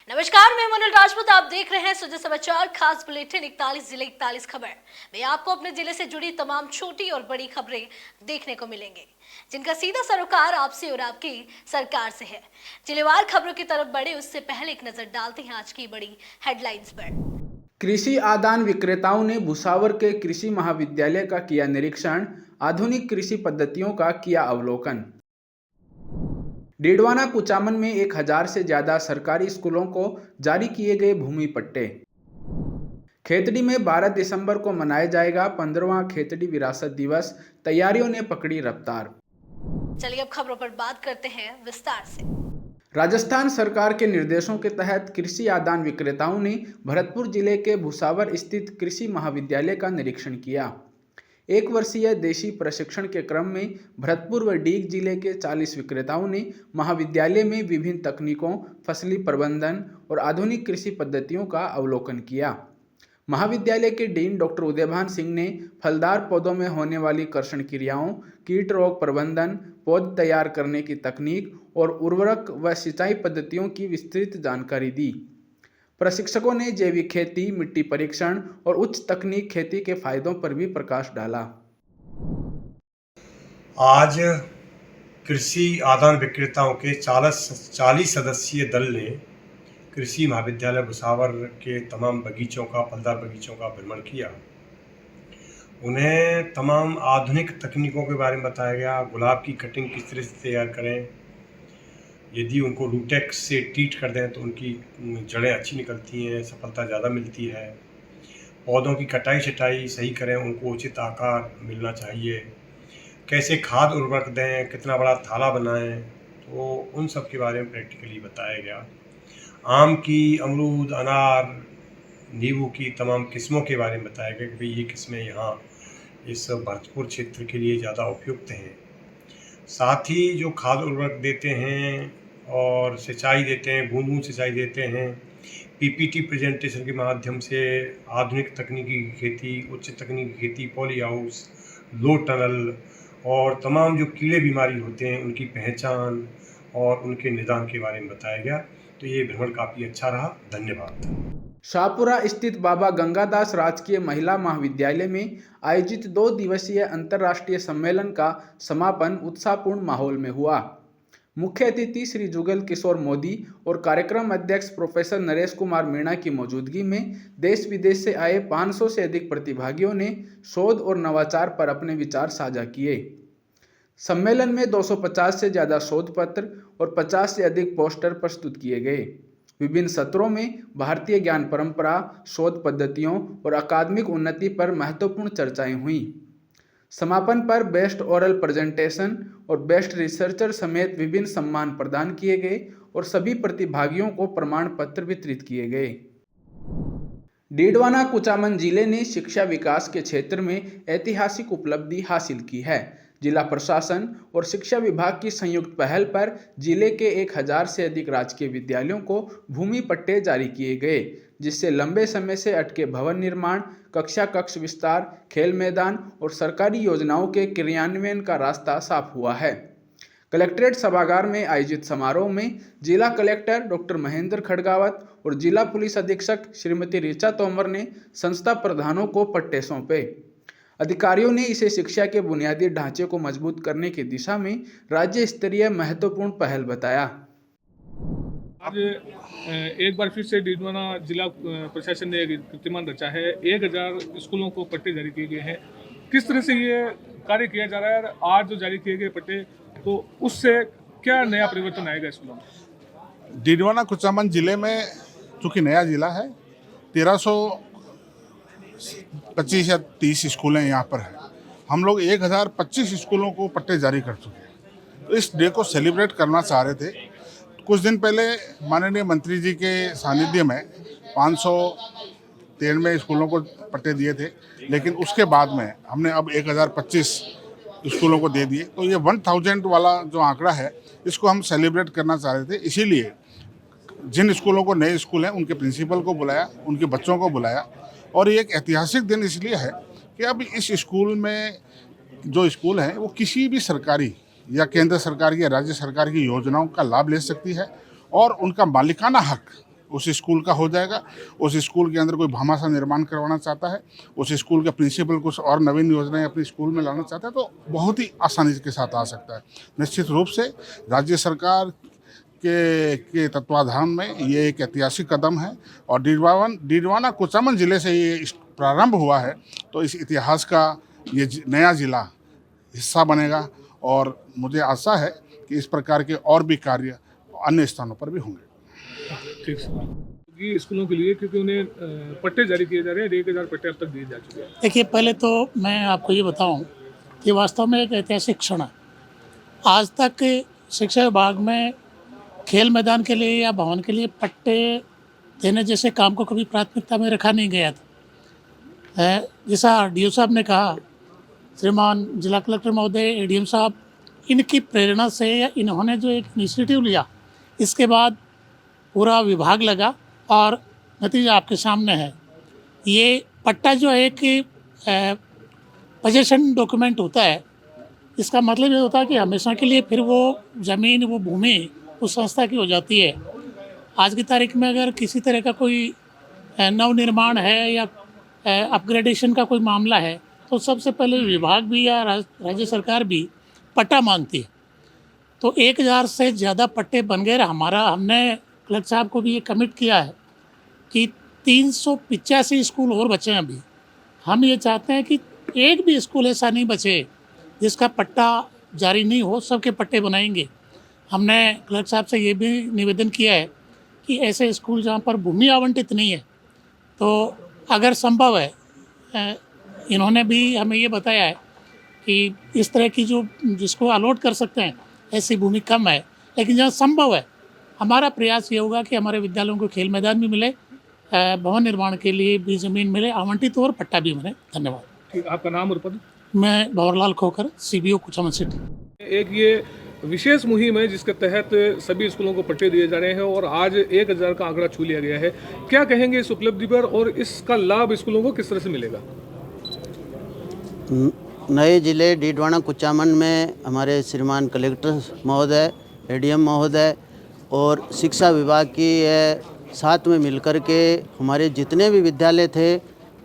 नमस्कार, मैं मनोज राजपूत। आप देख रहे हैं सुजय समाचार खास बुलेटिन 41 जिले 41 खबर में आपको अपने जिले से जुड़ी तमाम छोटी और बड़ी खबरें देखने को मिलेंगी, जिनका सीधा सरोकार आपसे और आपकी सरकार से है। जिलेवार खबरों की तरफ बढ़े उससे पहले एक नजर डालते हैं आज की बड़ी हेडलाइंस पर। कृषि आदान विक्रेताओं ने भुसावर के कृषि महाविद्यालय का किया निरीक्षण, आधुनिक कृषि पद्धतियों का किया अवलोकन। डीडवाना कुचामन में 1000 से ज्यादा सरकारी स्कूलों को जारी किए गए भूमि पट्टे। खेतड़ी में 12 दिसंबर को मनाया जाएगा 15वां खेतड़ी विरासत दिवस, तैयारियों ने पकड़ी रफ्तार। चलिए अब खबरों पर बात करते हैं विस्तार से। राजस्थान सरकार के निर्देशों के तहत कृषि आदान विक्रेताओं ने भरतपुर जिले के भुसावर स्थित कृषि महाविद्यालय का निरीक्षण किया। एक वर्षीय देशी प्रशिक्षण के क्रम में भरतपुर व डीग जिले के 40 विक्रेताओं ने महाविद्यालय में विभिन्न तकनीकों, फसली प्रबंधन और आधुनिक कृषि पद्धतियों का अवलोकन किया। महाविद्यालय के डीन डॉक्टर उदयभान सिंह ने फलदार पौधों में होने वाली कर्षण क्रियाओं, कीट रोग प्रबंधन, पौध तैयार करने की तकनीक और उर्वरक व सिंचाई पद्धतियों की विस्तृत जानकारी दी। प्रशिक्षकों ने जैविक खेती, मिट्टी परीक्षण और उच्च तकनीक खेती के फायदों पर भी प्रकाश डाला। आज कृषि आदान विक्रेताओं के 40 सदस्यीय दल ने कृषि महाविद्यालय भुसावर के तमाम बगीचों का, फलदार बगीचों का भ्रमण किया। उन्हें तमाम आधुनिक तकनीकों के बारे में बताया गया। गुलाब की कटिंग किस तरह से तैयार करें, यदि उनको रूटेक्स से ट्रीट कर दें तो उनकी जड़ें अच्छी निकलती हैं, सफलता ज़्यादा मिलती है। पौधों की कटाई छटाई सही करें, उनको उचित आकार मिलना चाहिए। कैसे खाद उर्वरक दें, कितना बड़ा थाला बनाएं, तो उन सब के बारे में प्रैक्टिकली बताया गया। आम की, अमरूद, अनार, नींबू की तमाम किस्मों के बारे में बताया गया कि भाई ये किस्में यहाँ इस भरतपुर क्षेत्र के लिए ज़्यादा उपयुक्त हैं। साथ ही जो खाद उर्वरक देते हैं और सिंचाई देते हैं, बूंद बूंद सिंचाई देते हैं, पीपीटी प्रेजेंटेशन के माध्यम से आधुनिक तकनीकी की खेती, उच्च तकनीकी खेती, पॉली हाउस, लो टनल और तमाम जो कीड़े बीमारी होते हैं उनकी पहचान और उनके निदान के बारे में बताया गया। तो ये भ्रमण काफ़ी अच्छा रहा। धन्यवाद। शाहपुरा स्थित बाबा गंगादास राजकीय महिला महाविद्यालय में आयोजित 2 दिवसीय अंतर्राष्ट्रीय सम्मेलन का समापन उत्साहपूर्ण माहौल में हुआ। मुख्य अतिथि श्री जुगल किशोर मोदी और कार्यक्रम अध्यक्ष प्रोफेसर नरेश कुमार मीणा की मौजूदगी में देश विदेश से आए 500 से अधिक प्रतिभागियों ने शोध और नवाचार पर अपने विचार साझा किए। सम्मेलन में 250 से ज़्यादा शोध पत्र और 50 से अधिक पोस्टर प्रस्तुत किए गए। विभिन्न सत्रों में भारतीय ज्ञान परंपरा, शोध पद्धतियों और अकादमिक उन्नति पर महत्वपूर्ण चर्चाएं हुईं। समापन पर बेस्ट ओरल प्रेजेंटेशन और बेस्ट रिसर्चर समेत विभिन्न सम्मान प्रदान किए गए और सभी प्रतिभागियों को प्रमाण पत्र वितरित किए गए। डीडवाना कुचामन जिले ने शिक्षा विकास के क्षेत्र में ऐतिहासिक उपलब्धि हासिल की है। जिला प्रशासन और शिक्षा विभाग की संयुक्त पहल पर जिले के 1000 से अधिक राजकीय विद्यालयों को भूमि पट्टे जारी किए गए, जिससे लंबे समय से अटके भवन निर्माण, कक्षा कक्ष विस्तार, खेल मैदान और सरकारी योजनाओं के क्रियान्वयन का रास्ता साफ हुआ है। कलेक्ट्रेट सभागार में आयोजित समारोह में जिला कलेक्टर डॉक्टर महेंद्र खड़गावत और जिला पुलिस अधीक्षक श्रीमती ऋचा तोमर ने संस्था प्रधानों को पट्टे सौंपे। अधिकारियों ने इसे शिक्षा के बुनियादी ढांचे को मजबूत करने की दिशा में राज्य स्तरीय महत्वपूर्ण पहल बताया। आज एक बार फिर से डीडवाना जिला प्रशासन ने कीर्तिमान रचा है। 1000 स्कूलों को पट्टे जारी किए गए हैं। किस तरह से ये कार्य किया जा रहा है? आज जो जारी किए गए पट्टे, तो उससे क्या नया परिवर्तन आएगा स्कूलों में? डीडवाना कुचामन जिले में चूँकि नया जिला है, 1325 या 30 स्कूलें यहाँ पर हैं। हम लोग 1025 स्कूलों को पट्टे जारी कर चुके हैं। तो इस डे को सेलिब्रेट करना चाह रहे थे। कुछ दिन पहले माननीय मंत्री जी के सानिध्य में 593 स्कूलों को पट्टे दिए थे, लेकिन उसके बाद में हमने अब 1025 स्कूलों को दे दिए। तो ये 1000 वाला जो आंकड़ा है, इसको हम सेलिब्रेट करना चाह रहे थे। इसीलिए जिन स्कूलों को नए स्कूल हैं उनके प्रिंसिपल को बुलाया, उनके बच्चों को बुलाया। और ये एक ऐतिहासिक दिन इसलिए है कि अब इस स्कूल में जो स्कूल हैं वो किसी भी सरकारी या केंद्र सरकार की या राज्य सरकार की योजनाओं का लाभ ले सकती है और उनका मालिकाना हक उस स्कूल का हो जाएगा। उस स्कूल के अंदर कोई भामाशाह निर्माण करवाना चाहता है, उस स्कूल के प्रिंसिपल कुछ और नवीन योजनाएं अपने स्कूल में लाना चाहता है, तो बहुत ही आसानी के साथ आ सकता है। निश्चित रूप से राज्य सरकार के तत्वाधान में ये एक ऐतिहासिक कदम है और डीडवाना कुचामन जिले से ये प्रारंभ हुआ है, तो इस इतिहास का ये नया जिला हिस्सा बनेगा और मुझे आशा है कि इस प्रकार के और भी कार्य अन्य स्थानों पर भी होंगे। ठीक है कि स्कूलों के लिए, क्योंकि उन्हें पट्टे जारी किए जा रहे हैं, 1000 पट्टे अब तक दिए जा चुके हैं। देखिए, पहले तो मैं आपको ये बताऊं कि वास्तव में एक ऐतिहासिक क्षण है। आज तक शिक्षा विभाग में खेल मैदान के लिए या भवन के लिए पट्टे देने जैसे काम को कभी प्राथमिकता में रखा नहीं गया था। जैसा RDO साहब ने कहा, श्रीमान जिला कलेक्टर महोदय, ADM साहब, इनकी प्रेरणा से या इन्होंने जो एक इनिशिएटिव लिया, इसके बाद पूरा विभाग लगा और नतीजा आपके सामने है। ये पट्टा जो है कि पोजेशन डॉक्यूमेंट होता है, इसका मतलब ये होता है कि हमेशा के लिए फिर वो ज़मीन, वो भूमि उस संस्था की हो जाती है। आज की तारीख में अगर किसी तरह का कोई नवनिर्माण है या अपग्रेडेशन का कोई मामला है, तो सबसे पहले विभाग भी या राज्य सरकार भी पट्टा मांगती है। तो 1000 से ज़्यादा पट्टे बन गए। हमने कलेक्टर साहब को भी ये कमिट किया है कि 385 स्कूल और बचे हैं अभी। हम ये चाहते हैं कि एक भी स्कूल ऐसा नहीं बचे जिसका पट्टा जारी नहीं हो, सबके पट्टे बनाएंगे। हमने कलेक्टर साहब से ये भी निवेदन किया है कि ऐसे स्कूल जहाँ पर भूमि आवंटित नहीं है, तो अगर संभव है, इन्होंने भी हमें ये बताया है कि इस तरह की जिसको अलॉट कर सकते हैं ऐसी भूमि कम है, लेकिन जहाँ संभव है हमारा प्रयास ये होगा कि हमारे विद्यालयों को खेल मैदान भी मिले, भवन निर्माण के लिए भी ज़मीन मिले, आवंटित और पट्टा भी मिले। धन्यवाद। ठीक, आपका नाम और पद? मैं भंवरलाल खोखर, CBO कुचामन सिटी। एक ये विशेष मुहिम है जिसके तहत सभी स्कूलों को पट्टे दिए जा रहे हैं और आज 1000 का आंकड़ा छू लिया गया है। क्या कहेंगे इस उपलब्धि पर और इसका लाभ स्कूलों को किस तरह से मिलेगा? नए जिले डीडवाना कुचामन में हमारे श्रीमान कलेक्टर महोदय, ADM महोदय और शिक्षा विभाग की साथ में मिलकर के हमारे जितने भी विद्यालय थे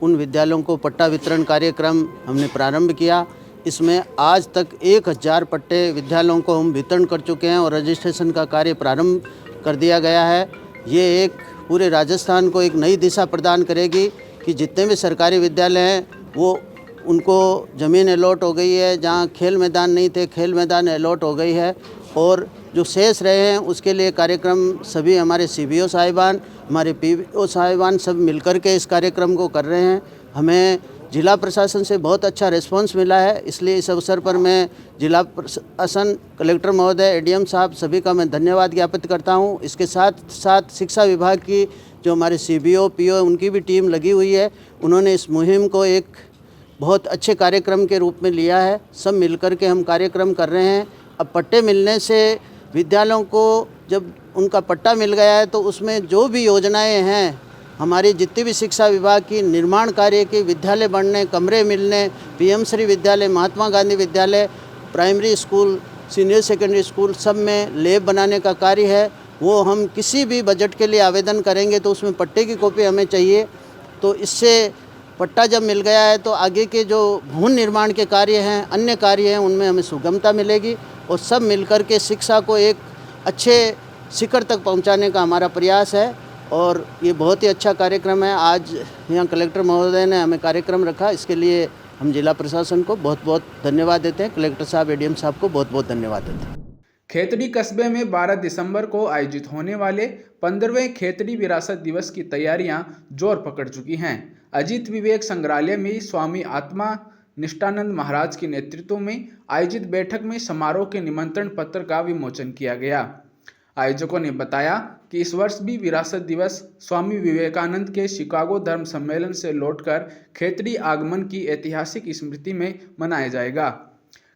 उन विद्यालयों को पट्टा वितरण कार्यक्रम हमने प्रारंभ किया। इसमें आज तक 1000 पट्टे विद्यालयों को हम वितरण कर चुके हैं और रजिस्ट्रेशन का कार्य प्रारंभ कर दिया गया है। ये एक पूरे राजस्थान को एक नई दिशा प्रदान करेगी कि जितने भी सरकारी विद्यालय हैं वो उनको ज़मीन अलॉट हो गई है, जहाँ खेल मैदान नहीं थे खेल मैदान अलॉट हो गई है, और जो शेष रहे हैं उसके लिए कार्यक्रम सभी हमारे CBO साहिबान, हमारे PO साहिबान सब मिलकर के इस कार्यक्रम को कर रहे हैं। हमें जिला प्रशासन से बहुत अच्छा रिस्पांस मिला है, इसलिए इस अवसर पर मैं जिला प्रशासन, कलेक्टर महोदय, ADM साहब सभी का मैं धन्यवाद ज्ञापित करता हूं। इसके साथ साथ शिक्षा विभाग की जो हमारे CBO, PO उनकी भी टीम लगी हुई है। उन्होंने इस मुहिम को एक बहुत अच्छे कार्यक्रम के रूप में लिया है। सब मिलकर के हम कार्यक्रम कर रहे हैं। अब पट्टे मिलने से विद्यालयों को जब उनका पट्टा मिल गया है तो उसमें जो भी योजनाएं हैं हमारी जितनी भी शिक्षा विभाग की निर्माण कार्य की, विद्यालय बनने, कमरे मिलने, PM श्री विद्यालय, महात्मा गांधी विद्यालय, primary school, senior secondary school, सब में लैब बनाने का कार्य है। वो हम किसी भी बजट के लिए आवेदन करेंगे तो उसमें पट्टे की कॉपी हमें चाहिए। तो इससे पट्टा जब मिल गया है तो आगे के जो भवन निर्माण के कार्य हैं, अन्य कार्य हैं, उनमें हमें सुगमता मिलेगी और सब मिलकर के शिक्षा को एक अच्छे शिखर तक पहुंचाने का हमारा प्रयास है। और ये बहुत ही अच्छा कार्यक्रम है। आज यहाँ कलेक्टर महोदय ने हमें कार्यक्रम रखा, इसके लिए हम जिला प्रशासन को बहुत बहुत धन्यवाद देते हैं। कलेक्टर साहब, ADM साहब को बहुत बहुत धन्यवाद देते हैं। खेतड़ी कस्बे में 12 दिसंबर को आयोजित होने वाले 15वें खेतड़ी विरासत दिवस की तैयारियां जोर पकड़ चुकी हैं। अजीत विवेक संग्रहालय में स्वामी आत्मा निष्ठानंद महाराज के नेतृत्व में आयोजित बैठक में समारोह के निमंत्रण पत्र का विमोचन किया गया। आयोजकों ने बताया कि इस वर्ष भी विरासत दिवस स्वामी विवेकानंद के शिकागो धर्म सम्मेलन से लौटकर खेतड़ी आगमन की ऐतिहासिक स्मृति में मनाया जाएगा।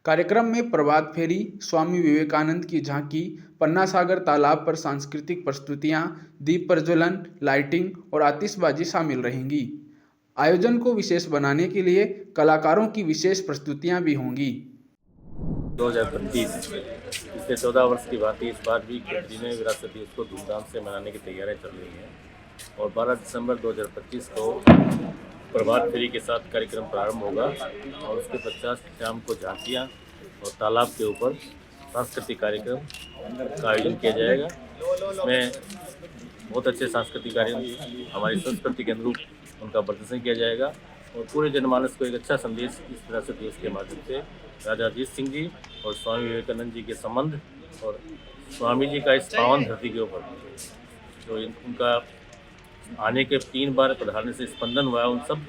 कार्यक्रम में प्रभात फेरी, स्वामी विवेकानंद की झांकी, पन्ना सागर तालाब पर सांस्कृतिक प्रस्तुतियां, दीप प्रज्वलन, लाइटिंग और आतिशबाजी शामिल रहेंगी। आयोजन को विशेष बनाने के लिए कलाकारों की विशेष प्रस्तुतियां भी होंगी। 2025 पिछले 14 वर्ष की बात है, इस बार भी केंद्रीय में विरासत दिवस को धूमधाम से मनाने की तैयारियां चल रही हैं और 12 दिसंबर 2025 को प्रभात फेरी के साथ कार्यक्रम प्रारंभ होगा और उसके पश्चात शाम को झांकियाँ और तालाब के ऊपर सांस्कृतिक कार्यक्रम का आयोजन किया जाएगा। इसमें बहुत अच्छे सांस्कृतिक कार्यक्रम हमारी संस्कृति के अनुरूप उनका प्रदर्शन किया जाएगा और पूरे जनमानस को एक अच्छा संदेश इस विरासत दिवस के माध्यम से राजा अजीत सिंह जी और स्वामी विवेकानंद जी के संबंध और स्वामी जी का इस पावन धरती के ऊपर जो उनका आने के 3 बार पधारने से स्पंदन हुआ है, उन सब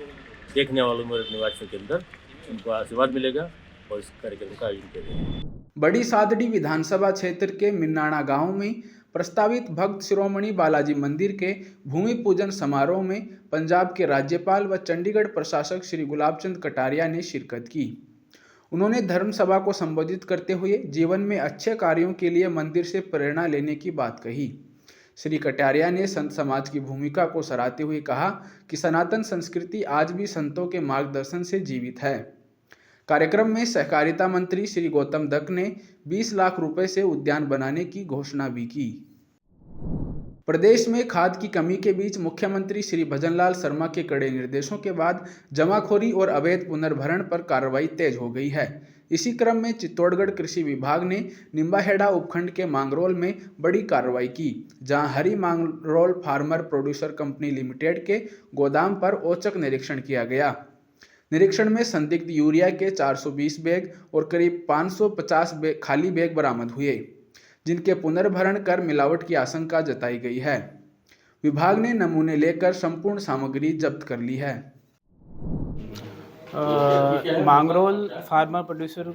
देखने वालों में निवासियों के अंदर उनको आशीर्वाद मिलेगा और इस कार्यक्रम का आयोजन किया जाएगा। बड़ी सादड़ी विधानसभा क्षेत्र के मिन्नाणा गांव में प्रस्तावित भक्त शिरोमणि बालाजी मंदिर के भूमि पूजन समारोह में पंजाब के राज्यपाल व चंडीगढ़ प्रशासक श्री गुलाबचंद कटारिया ने शिरकत की। उन्होंने धर्म सभा को संबोधित करते हुए जीवन में अच्छे कार्यों के लिए मंदिर से प्रेरणा लेने की बात कही। श्री कटारिया ने संत समाज की भूमिका को सराहते हुए कहा कि सनातन संस्कृति आज भी संतों के मार्गदर्शन से जीवित है। कार्यक्रम में सहकारिता मंत्री श्री गौतम दत्त ने 20 लाख रुपए से उद्यान बनाने की घोषणा भी की। प्रदेश में खाद की कमी के बीच मुख्यमंत्री श्री भजनलाल शर्मा के कड़े निर्देशों के बाद जमाखोरी और अवैध पुनर्भरण पर कार्रवाई तेज हो गई है। इसी क्रम में चित्तौड़गढ़ कृषि विभाग ने निम्बाहेड़ा उपखंड के मांगरोल में बड़ी कार्रवाई की, जहां Hari Mangrol farmer producer company limited के गोदाम पर औचक निरीक्षण किया गया। निरीक्षण में संदिग्ध यूरिया के 420 बैग और करीब 550 खाली बैग बरामद हुए, जिनके पुनर्भरण कर मिलावट की आशंका जताई गई है। विभाग ने नमूने लेकर संपूर्ण सामग्री जब्त कर ली है। मांगरोल फार्मर प्रोड्यूसर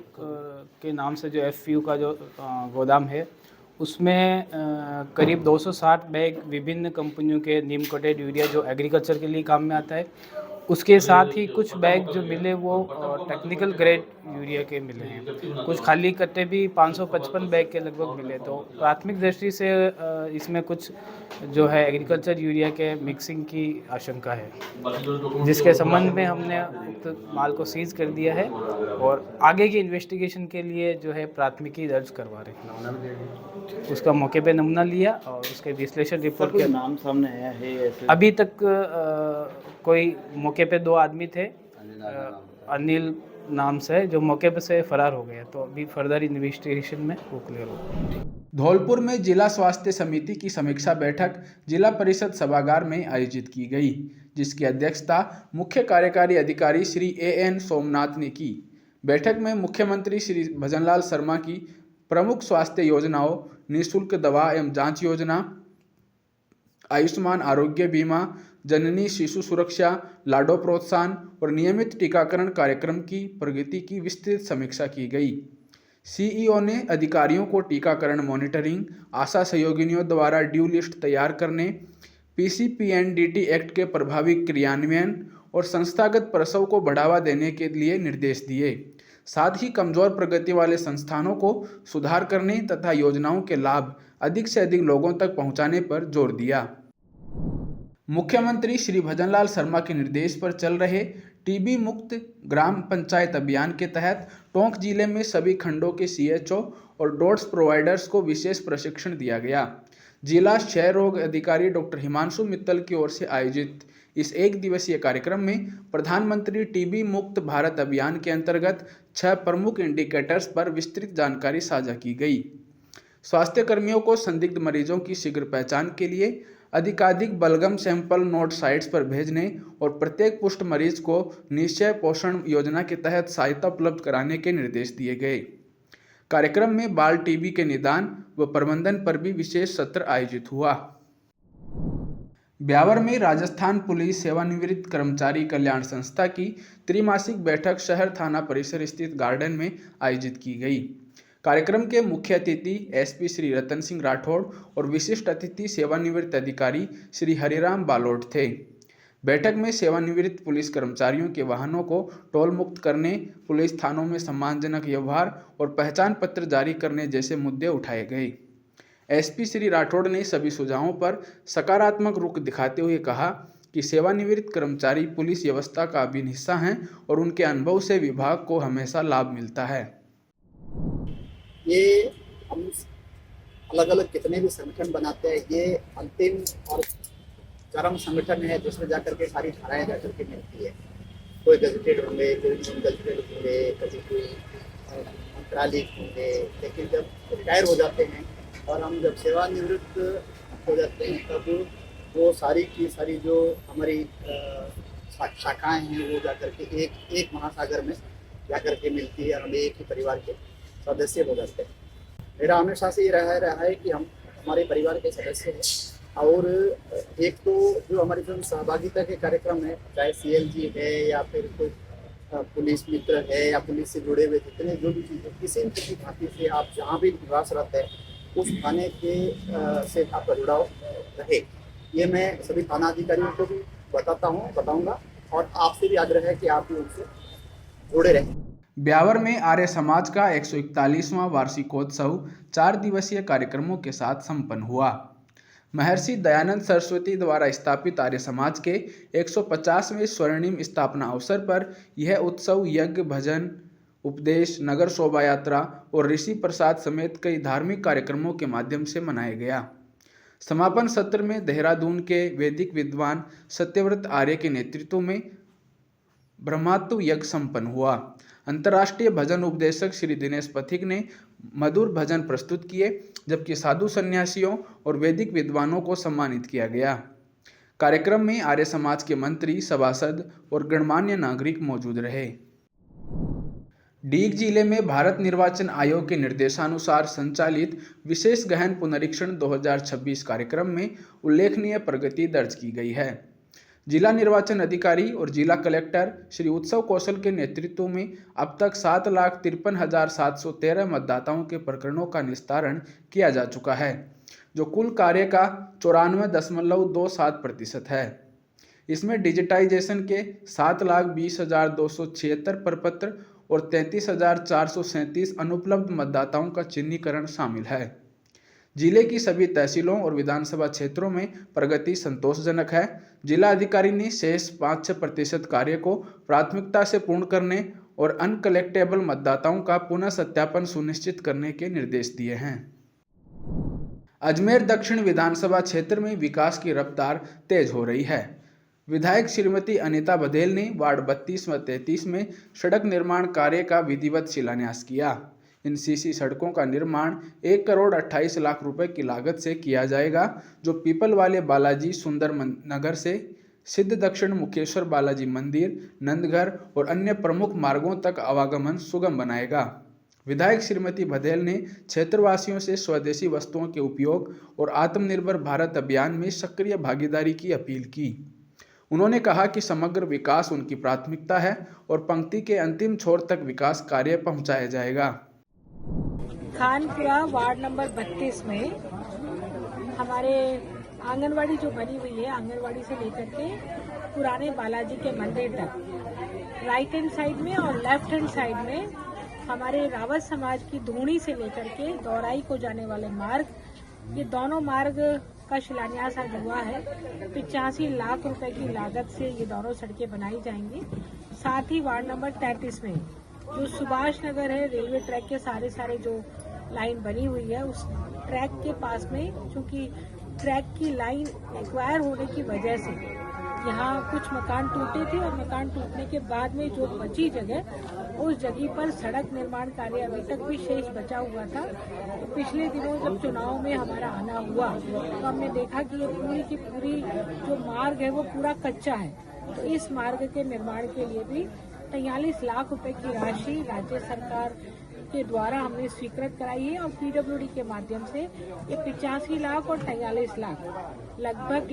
के नाम से जो एफपीयू का जो गोदाम है, उसमें करीब 260 बैग विभिन्न कंपनियों के नीम कोटेड यूरिया जो एग्रीकल्चर के लिए काम में आता है, उसके साथ ही कुछ बैग जो मिले वो टेक्निकल ग्रेड यूरिया के मिले हैं। कुछ खाली कट्टे भी 555 बैग के लगभग मिले। तो प्राथमिक दृष्टि से इसमें कुछ जो है एग्रीकल्चर यूरिया के मिक्सिंग की आशंका है, जिसके संबंध में हमने उक्त माल को सीज कर दिया है और आगे की इन्वेस्टिगेशन के लिए जो है प्राथमिकी दर्ज करवा रहे हैं। उसका मौके पे नमूना लिया और उसके विश्लेषण रिपोर्ट के नाम सामने आया है। अभी तक कोई मौके पे 2 आदमी थे, अनिल नाम से, जो मौके पे से फरार हो गया। तो अभी फर्दर इन्वेस्टिगेशन में वो क्लियर होगा। धौलपुर में जिला स्वास्थ्य समिति की समीक्षा बैठक जिला परिषद सभागार में आयोजित की गई, जिसकी अध्यक्षता मुख्य कार्यकारी अधिकारी श्री AN सोमनाथ ने की। बैठक में मुख्यमंत्री श्री भजनलाल शर्मा की प्रमुख स्वास्थ्य योजनाओं, निःशुल्क दवा एवं जांच योजना, आयुष्मान आरोग्य बीमा, जननी शिशु सुरक्षा, लाडो प्रोत्साहन और नियमित टीकाकरण कार्यक्रम की प्रगति की विस्तृत समीक्षा की गई। CEO ने अधिकारियों को टीकाकरण मॉनिटरिंग, आशा सहयोगिनियों द्वारा ड्यू लिस्ट तैयार करने, PCPNDT एक्ट के प्रभावी क्रियान्वयन और संस्थागत प्रसव को बढ़ावा देने के लिए निर्देश दिए। साथ ही कमजोर प्रगति वाले संस्थानों को सुधार करने तथा योजनाओं के लाभ अधिक से अधिक लोगों तक पहुंचाने पर जोर दिया। मुख्यमंत्री श्री भजनलाल शर्मा के निर्देश पर चल रहे टीबी मुक्त ग्राम पंचायत अभियान के तहत टोंक जिले में सभी खंडों के CHO और डॉट्स प्रोवाइडर्स को विशेष प्रशिक्षण दिया गया। जिला क्षय रोग अधिकारी डॉक्टर हिमांशु मित्तल की ओर से आयोजित इस 1 दिवसीय कार्यक्रम में प्रधानमंत्री टीबी मुक्त भारत अभियान के अंतर्गत 6 प्रमुख इंडिकेटर्स पर विस्तृत जानकारी साझा की गई। स्वास्थ्य कर्मियों को संदिग्ध मरीजों की शीघ्र पहचान के लिए अधिकाधिक बलगम सैंपल नोट साइट्स पर भेजने और प्रत्येक पुष्ट मरीज को निश्चय पोषण योजना के तहत सहायता उपलब्ध कराने के निर्देश दिए गए। कार्यक्रम में बाल टीबी के निदान व प्रबंधन पर भी विशेष सत्र आयोजित हुआ। ब्यावर में राजस्थान पुलिस सेवानिवृत्त कर्मचारी कल्याण संस्था की त्रिमासिक बैठक शहर थाना परिसर स्थित गार्डन में आयोजित की गई। कार्यक्रम के मुख्य अतिथि SP श्री रतन सिंह राठौड़ और विशिष्ट अतिथि सेवानिवृत्त अधिकारी श्री हरिराम बालोट थे। बैठक में सेवानिवृत्त पुलिस कर्मचारियों के वाहनों को टोल मुक्त करने, पुलिस थानों में सम्मानजनक व्यवहार और पहचान पत्र जारी करने जैसे मुद्दे उठाए गए। SP श्री राठौड़ ने सभी सुझावों पर सकारात्मक रुख दिखाते हुए कहा कि सेवानिवृत्त कर्मचारी पुलिस व्यवस्था का अभिन्न हिस्सा हैं और उनके अनुभव से विभाग को हमेशा लाभ मिलता है। ये हम अलग अलग कितने भी संगठन बनाते हैं, ये अंतिम और चरम संगठन है जिसमें जाकर के सारी धाराएं जाकर के मिलती है। कोई गजटेड होंगे, कोई नॉन गजटेड होंगे, कभी कोई मंत्रालय होंगे, लेकिन जब रिटायर हो जाते हैं और हम जब सेवानिवृत्त हो जाते हैं तब वो सारी की सारी जो हमारी शाखाएं हैं वो जाकर के एक महासागर में जाकर के मिलती है, हम एक ही परिवार के सदस्य हो जाते हैं। मेरा हमेशा से ये रहा है कि हम हमारे परिवार के सदस्य हैं। और एक तो जो हमारी जन सहभागिता के कार्यक्रम है, चाहे CLG है या फिर कोई पुलिस मित्र है या पुलिस से जुड़े हुए जितने जो भी चीज़ें किसी न किसी भांति से आप जहाँ भी निवास रहते हैं उस थाने के से आपका जुड़ाव रहे, ये मैं सभी थाना अधिकारियों को भी बताऊंगा और आपसे भी आग्रह है कि आप भी उनसे जुड़े रहें। ब्यावर में आर्य समाज का 141वां वार्षिकोत्सव 4 दिवसीय कार्यक्रमों के साथ संपन्न हुआ। महर्षि दयानंद सरस्वती द्वारा स्थापित आर्य समाज के 150वें स्वर्णिम स्थापना अवसर पर यह उत्सव यज्ञ, भजन, उपदेश, नगर शोभा यात्रा और ऋषि प्रसाद समेत कई धार्मिक कार्यक्रमों के माध्यम से मनाया गया। समापन सत्र में देहरादून के वैदिक विद्वान सत्यव्रत आर्य के नेतृत्व में ब्रह्मात्व यज्ञ संपन्न हुआ। अंतर्राष्ट्रीय भजन उपदेशक श्री दिनेश पथिक ने मधुर भजन प्रस्तुत किए, जबकि साधु सन्यासियों और वैदिक विद्वानों को सम्मानित किया गया। कार्यक्रम में आर्य समाज के मंत्री, सभासद और गणमान्य नागरिक मौजूद रहे। डीग जिले में भारत निर्वाचन आयोग के निर्देशानुसार संचालित विशेष गहन पुनरीक्षण 2026 कार्यक्रम में उल्लेखनीय प्रगति दर्ज की गई है। जिला निर्वाचन अधिकारी और जिला कलेक्टर श्री उत्सव कौशल के नेतृत्व में अब तक 7,53,713 मतदाताओं के प्रकरणों का निस्तारण किया जा चुका है, जो कुल कार्य का 94.27% है। इसमें डिजिटाइजेशन के 7,20,276 प्रपत्र और 33,437 अनुपलब्ध मतदाताओं का चिन्हीकरण शामिल है। जिले की सभी तहसीलों और विधानसभा क्षेत्रों में प्रगति संतोषजनक है। जिला अधिकारी ने शेष 5-6% कार्य को प्राथमिकता से पूर्ण करने और अनकलेक्टेबल मतदाताओं का पुनः सत्यापन सुनिश्चित करने के निर्देश दिए हैं। अजमेर दक्षिण विधानसभा क्षेत्र में विकास की रफ्तार तेज हो रही है। विधायक श्रीमती अनीता बघेल ने वार्ड 32 व 33 में सड़क निर्माण कार्य का विधिवत शिलान्यास किया। इन सीसी सड़कों का निर्माण 1,28,00,000 रुपए की लागत से किया जाएगा, जो पीपल वाले बालाजी सुंदर नगर से सिद्ध दक्षिण मुखेश्वर बालाजी मंदिर, नंदघर और अन्य प्रमुख मार्गों तक आवागमन सुगम बनाएगा। विधायक श्रीमती बघेल ने क्षेत्रवासियों से स्वदेशी वस्तुओं के उपयोग और आत्मनिर्भर भारत अभियान में सक्रिय भागीदारी की अपील की। उन्होंने कहा कि समग्र विकास उनकी प्राथमिकता है और पंक्ति के अंतिम छोर तक विकास कार्य पहुंचाया जाएगा। खानपुरा वार्ड नंबर 32 में हमारे आंगनवाड़ी जो बनी हुई है, आंगनवाड़ी से लेकर के पुराने बालाजी के मंदिर तक राइट हैंड साइड में और लेफ्ट हैंड साइड में हमारे रावत समाज की धूणी से लेकर के दौराई को जाने वाले मार्ग, ये दोनों मार्ग का शिलान्यास आज हुआ है। 85 लाख रुपए की लागत से ये दोनों सड़कें बनाई जाएंगी। साथ ही वार्ड नंबर 33 में जो सुभाष नगर है, रेलवे ट्रैक के सारे जो लाइन बनी हुई है, उस ट्रैक के पास में चूंकि ट्रैक की लाइन एक्वायर होने की वजह से यहाँ कुछ मकान टूटे थे और मकान टूटने के बाद में जो बची जगह, उस जगह पर सड़क निर्माण कार्य अभी तक भी शेष बचा हुआ था। तो पिछले दिनों जब चुनाव में हमारा आना हुआ तो हमने देखा कि ये पूरी की पूरी जो मार्ग है वो पूरा कच्चा है। तो इस मार्ग के निर्माण के लिए भी 43 लाख रुपए की राशि राज्य सरकार के द्वारा हमने स्वीकृत कराई है और PWD के माध्यम से ये 85 लाख और 43 लाख लगभग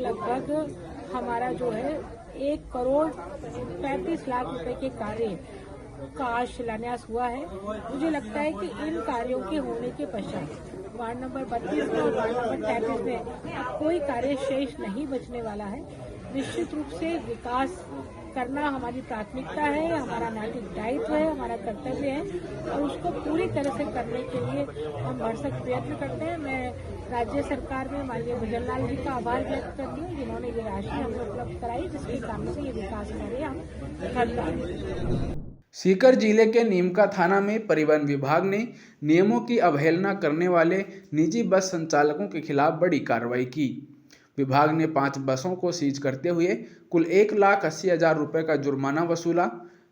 हमारा जो है 1,35,00,000 रुपए के कार्य का आज शिलान्यास हुआ है। मुझे लगता है कि इन कार्यों के होने के पश्चात वार्ड नंबर 32 में और वार्ड नंबर 33 में अब कोई कार्य शेष नहीं बचने वाला है। निश्चित रूप से विकास करना हमारी प्राथमिकता है, हमारा नैतिक दायित्व है, हमारा कर्तव्य है और उसको पूरी तरह से करने के लिए हम भरसक प्रयत्न करते हैं। मैं राज्य सरकार में माननीय भजन लाल जी का आभार व्यक्त करती हूँ, जिन्होंने ये राशि हमें उपलब्ध कराई, जिसके कारण से ये विकास कार्य हम कर पाए। सीकर जिले के नीमका थाना में परिवहन विभाग ने नियमों की अवहेलना करने वाले निजी बस संचालकों के खिलाफ बड़ी कार्रवाई की। विभाग ने 5 बसों को सीज करते हुए कुल 1,80,000 रुपये का जुर्माना वसूला।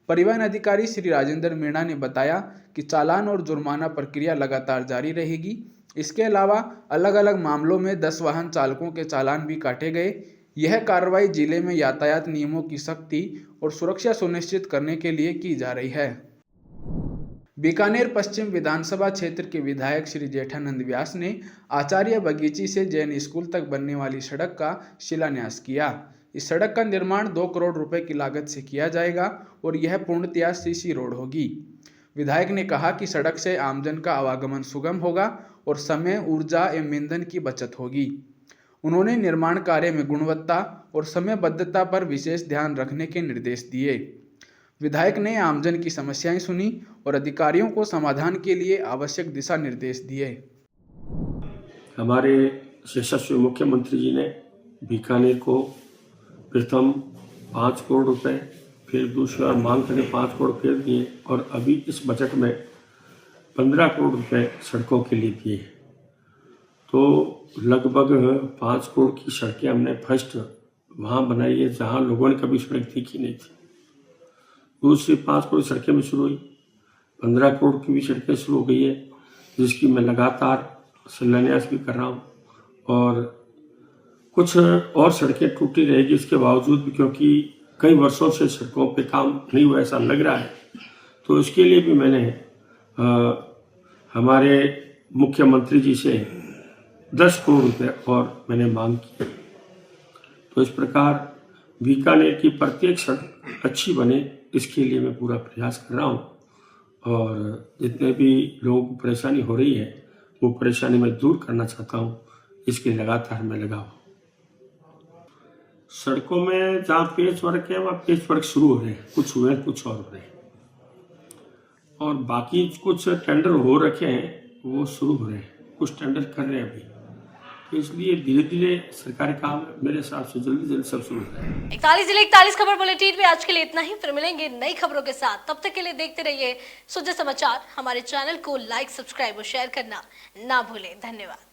परिवहन अधिकारी श्री राजेंद्र मीणा ने बताया कि चालान और जुर्माना प्रक्रिया लगातार जारी रहेगी। इसके अलावा अलग अलग मामलों में 10 वाहन चालकों के चालान भी काटे गए। यह कार्रवाई जिले में यातायात नियमों की सख्ती और सुरक्षा सुनिश्चित करने के लिए की जा रही है। बीकानेर पश्चिम विधानसभा क्षेत्र के विधायक श्री जेठानंद व्यास ने आचार्य बगीची से जैन स्कूल तक बनने वाली सड़क का शिलान्यास किया। इस सड़क का निर्माण 2 करोड़ रुपए की लागत से किया जाएगा और यह पूर्णतया सीसी रोड होगी। विधायक ने कहा कि सड़क से आमजन का आवागमन सुगम होगा और समय, ऊर्जा एवं ईंधन की बचत होगी। उन्होंने निर्माण कार्य में गुणवत्ता और समयबद्धता पर विशेष ध्यान रखने के निर्देश दिए। विधायक ने आमजन की समस्याएं सुनी और अधिकारियों को समाधान के लिए आवश्यक दिशा निर्देश दिए। हमारे यशस्वी मुख्यमंत्री जी ने बीकानेर को प्रथम 5 करोड़ रुपए, फिर दूसरी बार मांग करके 5 करोड़ फिर दिए और अभी इस बजट में 15 करोड़ रुपए सड़कों के लिए दिए। तो लगभग 5 करोड़ की सड़कें हमने फर्स्ट वहाँ बनाई है जहाँ लोगों ने कभी सड़क देखी नहीं थी। दूसरी 5 करोड़ सड़कें में शुरू हुई, 15 करोड़ की भी सड़कें शुरू हो गई है, जिसकी मैं लगातार शिलान्यास भी कर रहा हूँ। और कुछ और सड़कें टूटी रहेगी इसके बावजूद भी, क्योंकि कई वर्षों से सड़कों पे काम नहीं हुआ ऐसा लग रहा है। तो इसके लिए भी मैंने हमारे मुख्यमंत्री जी से 10 करोड़ रुपए और मैंने मांग की। तो इस प्रकार बीकानेर की प्रत्येक सड़क अच्छी बने इसके लिए मैं पूरा प्रयास कर रहा हूँ और जितने भी लोगों को परेशानी हो रही है वो परेशानी मैं दूर करना चाहता हूँ। इसके लगातार मैं लगा हूँ। सड़कों में जहाँ पेच वर्क है वहाँ पेच वर्क शुरू हो रहे हैं, कुछ हुए कुछ और हो रहे हैं और बाकी कुछ टेंडर हो रखे हैं वो शुरू हो रहे हैं, कुछ टेंडर कर रहे हैं अभी। तो इसलिए धीरे धीरे सरकारी काम मेरे हिसाब से जल्दी सब शुरू हो रहा है। 41 जिले 41 खबर बुलेटिन में आज के लिए इतना ही। फिर मिलेंगे नई खबरों के साथ। तब तक के लिए देखते रहिए सुजय समाचार। हमारे चैनल को लाइक, सब्सक्राइब और शेयर करना ना भूलें। धन्यवाद।